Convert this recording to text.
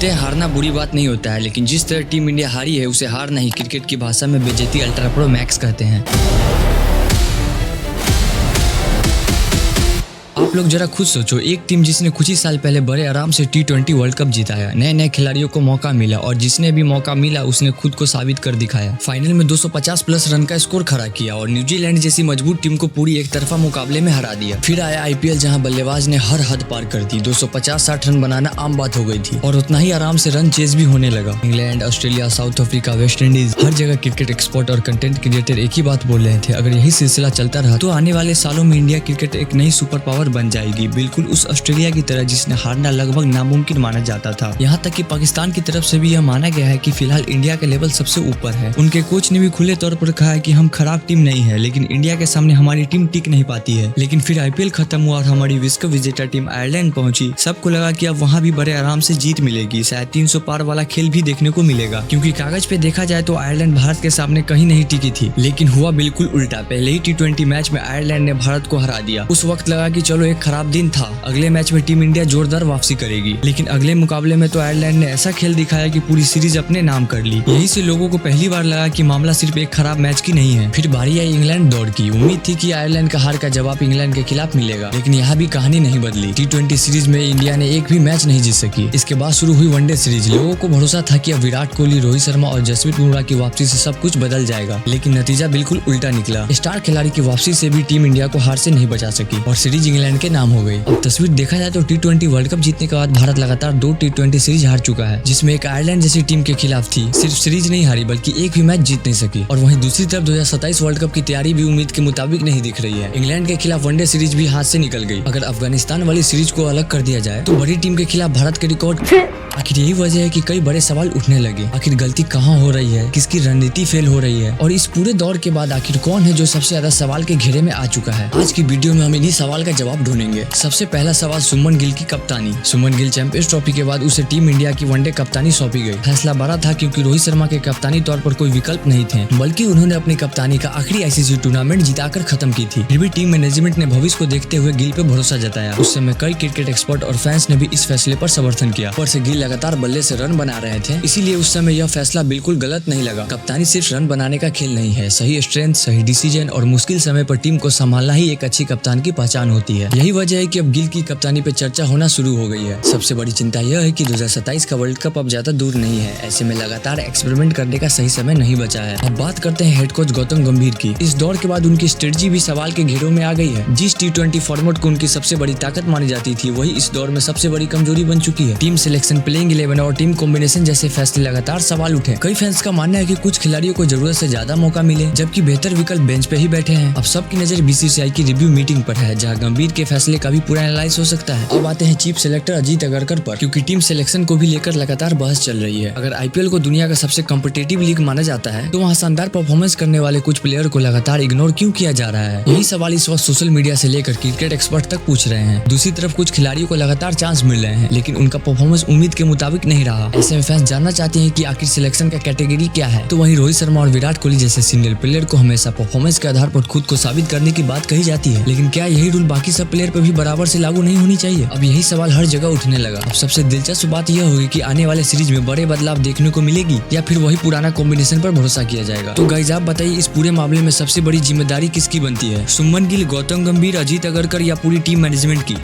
कहते हैं हारना बुरी बात नहीं होता है, लेकिन जिस तरह टीम इंडिया हारी है उसे हार नहीं, क्रिकेट की भाषा में बेइज्जती अल्ट्रा प्रो मैक्स कहते हैं। आप लोग जरा खुद सोचो, एक टीम जिसने कुछ ही साल पहले बड़े आराम से T20 वर्ल्ड कप जीताया, नए नए खिलाड़ियों को मौका मिला और जिसने भी मौका मिला उसने खुद को साबित कर दिखाया। फाइनल में 250 प्लस रन का स्कोर खड़ा किया और न्यूजीलैंड जैसी मजबूत टीम को पूरी एक तरफा मुकाबले में हरा दिया। फिर आया IPL जहां बल्लेबाज ने हर हद पार कर दी। 250-60 रन बनाना आम बात हो गई थी और उतना ही आराम से रन चेज भी होने लगा। England, Australia, South Africa, West Indies, हर जगह क्रिकेट एक्सपर्ट और कंटेंट क्रिएटर एक ही बात बोल रहे थे, अगर यही सिलसिला चलता रहा तो आने वाले सालों में इंडिया क्रिकेट एक नई सुपर पावर बन जाएगी, बिल्कुल उस ऑस्ट्रेलिया की तरह जिसने हारना लगभग नामुमकिन माना जाता था। यहाँ तक कि पाकिस्तान की तरफ से भी यह माना गया है कि फिलहाल इंडिया का लेवल सबसे ऊपर है। उनके कोच ने भी खुले तौर पर कहा है कि हम खराब टीम नहीं है, लेकिन इंडिया के सामने हमारी टीम टिक नहीं पाती है। लेकिन फिर IPL खत्म हुआ और हमारी विश्व विजेता टीम आयरलैंड पहुंची। सबको लगा कि अब वहाँ भी बड़े आराम से जीत मिलेगी, शायद 300 पार वाला खेल भी देखने को मिलेगा, क्योंकि कागज पे देखा जाए तो आयरलैंड भारत के सामने कहीं नहीं टिकी थी। लेकिन हुआ बिल्कुल उल्टा। पहले ही T20 मैच में आयरलैंड ने भारत को हरा दिया। उस वक्त लगा कि चलो एक खराब दिन था, अगले मैच में टीम इंडिया जोरदार वापसी करेगी। लेकिन अगले मुकाबले में तो आयरलैंड ने ऐसा खेल दिखाया कि पूरी सीरीज अपने नाम कर ली। यही से लोगों को पहली बार लगा कि मामला सिर्फ एक खराब मैच की नहीं है। फिर बारी आई इंग्लैंड दौड़ की। उम्मीद थी कि आयरलैंड का हार का जवाब इंग्लैंड के खिलाफ मिलेगा, लेकिन यहाँ भी कहानी नहीं बदली। T20 सीरीज में इंडिया ने एक भी मैच नहीं जीत सकी। इसके बाद शुरू हुई वनडे सीरीज। लोगों को भरोसा था कि अब विराट कोहली, रोहित शर्मा और जसप्रीत बुमराह की वापसी से सब कुछ बदल जाएगा, लेकिन नतीजा बिल्कुल उल्टा निकला। स्टार खिलाड़ी की वापसी से भी टीम इंडिया को हार से नहीं बचा सकी और सीरीज इंग्लैंड के नाम हो गई। अब तस्वीर देखा जाए तो T20 वर्ल्ड कप जीतने के बाद भारत लगातार 2 T20 सीरीज हार चुका है, जिसमें एक आयरलैंड जैसी टीम के खिलाफ थी। सिर्फ सीरीज नहीं हारी बल्कि एक भी मैच जीत नहीं सकी। और वहीं दूसरी तरफ 2027 वर्ल्ड कप की तैयारी भी उम्मीद के मुताबिक नहीं दिख रही है। इंग्लैंड के खिलाफ वनडे सीरीज भी हाथ से निकल गई। अगर अफगानिस्तान वाली सीरीज को अलग कर दिया जाए तो बड़ी टीम के खिलाफ भारत के रिकॉर्ड। आखिर यही वजह है कि कई बड़े सवाल उठने लगे। आखिर गलती कहाँ हो रही है, किसकी रणनीति फेल हो रही है, और इस पूरे दौर के बाद आखिर कौन है जो सबसे ज्यादा सवाल के घेरे में आ चुका है। आज की वीडियो में हम इन्हीं सवाल का जवाब ढूंढेंगे। सबसे पहला सवाल, सुमन गिल की कप्तानी। सुमन गिल चैंपियंस ट्रॉफी के बाद उसे टीम इंडिया की वनडे कप्तानी सौंपी गई। फैसला बड़ा था क्योंकि रोहित शर्मा के कप्तानी तौर पर कोई विकल्प नहीं थे, बल्कि उन्होंने अपनी कप्तानी का आखिरी ICC टूर्नामेंट जिताकर खत्म की थी। फिर भी टीम मैनेजमेंट ने भविष्य को देखते हुए गिल पे भरोसा जताया। उस समय कई क्रिकेट एक्सपर्ट और फैंस ने भी इस फैसले पर समर्थन किया। ऊपर से गिल लगातार बल्ले से रन बना रहे थे, इसीलिए उस समय यह फैसला बिल्कुल गलत नहीं लगा। कप्तानी सिर्फ रन बनाने का खेल नहीं है, सही स्ट्रेंथ, सही डिसीजन और मुश्किल समय पर टीम को संभालना ही एक अच्छी कप्तान की पहचान होती है। यही वजह है कि अब गिल की कप्तानी पे चर्चा होना शुरू हो गई है। सबसे बड़ी चिंता यह है कि 2027 का वर्ल्ड कप अब ज्यादा दूर नहीं है। ऐसे में लगातार एक्सपेरिमेंट करने का सही समय नहीं बचा है। अब बात करते हैं हेड कोच गौतम गंभीर की। इस दौर के बाद उनकी स्ट्रेटजी भी सवाल के घेरों में आ गई है। जिस T20 फॉर्मेट को उनकी सबसे बड़ी ताकत मानी जाती थी, वही इस दौर में सबसे बड़ी कमजोरी बन चुकी है। टीम सिलेक्शन, प्लेइंग 11 और टीम कॉम्बिनेशन जैसे फैसले लगातार सवाल उठे। कई फैंस का मानना है कि कुछ खिलाड़ियों को जरूरत से ज्यादा मौका मिले, जबकि बेहतर विकल्प बेंच पे ही बैठे हैं। अब सबकी नजर BCCI की रिव्यू मीटिंग पर है, जहां गंभीर के फैसले का भी पूरा एनालाइज हो सकता है। अब आते हैं चीफ सेलेक्टर अजीत अगरकर पर, क्योंकि टीम सिलेक्शन को भी लेकर लगातार बहस चल रही है। अगर IPL को दुनिया का सबसे कॉम्पिटिटिव लीग माना जाता है, तो वहाँ शानदार परफॉर्मेंस करने वाले कुछ प्लेयर को लगातार इग्नोर क्यों किया जा रहा है? यही सवाल इस वक्त सोशल मीडिया से लेकर क्रिकेट एक्सपर्ट तक पूछ रहे हैं। दूसरी तरफ कुछ खिलाड़ियों को लगातार चांस मिल रहे हैं, लेकिन उनका परफॉर्मेंस उम्मीद के मुताबिक नहीं रहा। ऐसे में फैंस जानना चाहते हैं कि आखिर सिलेक्शन का कैटेगरी क्या है। तो वहीं रोहित शर्मा और विराट कोहली जैसे सीनियर प्लेयर को हमेशा परफॉर्मेंस के आधार पर खुद को साबित करने की बात कही जाती है, लेकिन क्या यही रूल बाकी सब प्लेयर पर भी बराबर से लागू नहीं होनी चाहिए? अब यही सवाल हर जगह उठने लगा। अब सबसे दिलचस्प बात यह होगी कि आने वाले सीरीज में बड़े बदलाव देखने को मिलेगी या फिर वही पुराना कॉम्बिनेशन पर भरोसा किया जाएगा। तो गाइस आप बताइए, इस पूरे मामले में सबसे बड़ी जिम्मेदारी किसकी बनती है? सुमन गिल, गौतम गंभीर, अजीत अगरकर या पूरी टीम मैनेजमेंट की?